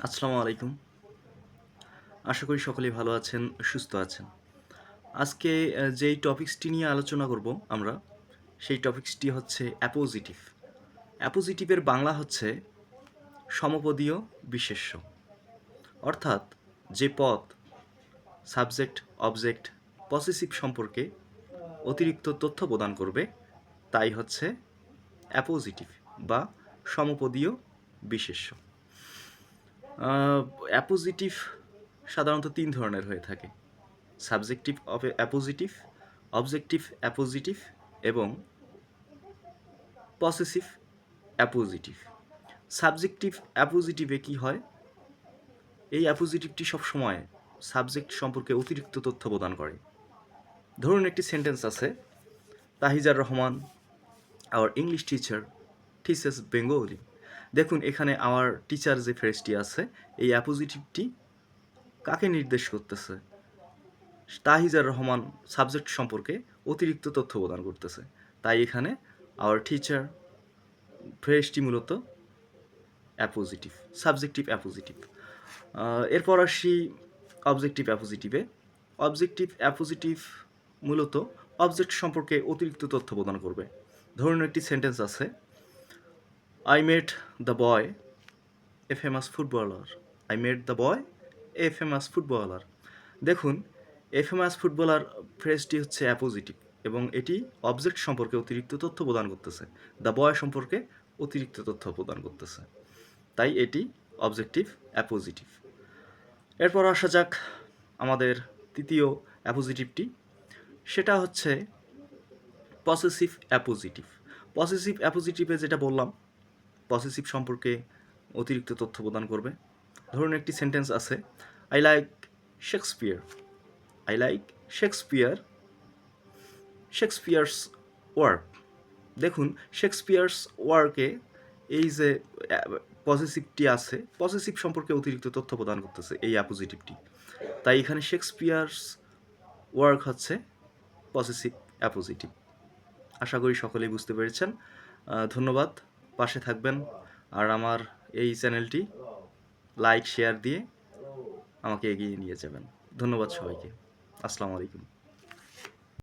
আসসালামু আলাইকুম। আশা করি সকলেই ভালো আছেন, সুস্থ আছেন। আজকে যেই টপিকসটি নিয়ে আলোচনা করব আমরা, সেই টপিকসটি হচ্ছে অ্যাপোজিটিভ। অ্যাপোজিটিভের বাংলা হচ্ছে সমপদীয় বিশেষ্য। অর্থাৎ যে পদ সাবজেক্ট, অবজেক্ট, পসেসিভ সম্পর্কে অতিরিক্ত তথ্য প্রদান করবে তাই হচ্ছে অ্যাপোজিটিভ বা সমপদীয় বিশেষ্য। অ্যাপোজিটিভ সাধারণত ৩ ধরনের হয়ে থাকে: সাবজেক্টিভ অ্যাপোজিটিভ, অবজেক্টিভ অ্যাপোজিটিভ এবং পসেসিভ অ্যাপোজিটিভ। সাবজেক্টিভ অ্যাপোজিটিভে কি হয়? এই অ্যাপোজিটিভটি সবসময় সাবজেক্ট সম্পর্কে অতিরিক্ত তথ্য প্রদান করে। ধরুন একটি সেন্টেন্স আছে, Tahijar Rahman our English teacher teaches Bengali. দেখুন এখানে আওয়ার টিচার যে ফ্রেজটি আছে, এই অ্যাপোজিটিভটি কাকে নির্দেশ করতেছে? তাহিজার রহমান সাবজেক্ট সম্পর্কে অতিরিক্ত তথ্য প্রদান করতেছে, তাই এখানে আওয়ার টিচার ফ্রেজটি মূলত অ্যাপোজিটিভ, সাবজেক্টিভ অ্যাপোজিটিভ। এরপর আসি অবজেক্টিভ অ্যাপোজিটিভে। অবজেক্টিভ অ্যাপোজিটিভ মূলত অবজেক্ট সম্পর্কে অতিরিক্ত তথ্য প্রদান করবে। ধরুন একটি সেন্টেন্স আছে, I met the boy a famous footballer. I met the boy a famous footballer. দেখুন এ ফেমাস ফুটবলার ফ্রেজটি হচ্ছে অ্যাপোজিটিভ এবং এটি অবজেক্ট সম্পর্কে অতিরিক্ত তথ্য প্রদান করতেছে, দ্য বয় সম্পর্কে অতিরিক্ত তথ্য প্রদান করতেছে, তাই এটি অবজেক্টিভ অ্যাপোজিটিভ। এরপর আসা যাক আমাদের তৃতীয় অ্যাপোজিটিভটি, সেটা হচ্ছে পসেসিভ অ্যাপোজিটিভ। পসেসিভ অ্যাপোজিটিভে যেটা বললাম, পসেসিভ সম্পর্কে অতিরিক্ত তথ্য প্রদান করবে। ধরুন একটি সেন্টেন্স আছে, I like Shakespeare. I like Shakespeare's work. দেখুন শেক্সপিয়ার্স ওয়ার্কে এই যে পসেসিভটি আছে, পসেসিভ সম্পর্কে অতিরিক্ত তথ্য প্রদান করতেছে এই অ্যাপোজিটিভটি, তাই এখানে শেক্সপিয়ার্স ওয়ার্ক হচ্ছে পসেসিভ অ্যাপোজিটিভ। আশা করি সকলেই বুঝতে পেরেছেন। ধন্যবাদ, পাশে থাকবেন আর আমার এই চ্যানেলটি লাইক শেয়ার দিয়ে আমাকে এগিয়ে নিয়ে যাবেন। ধন্যবাদ সবাইকে। আসসালামু আলাইকুম।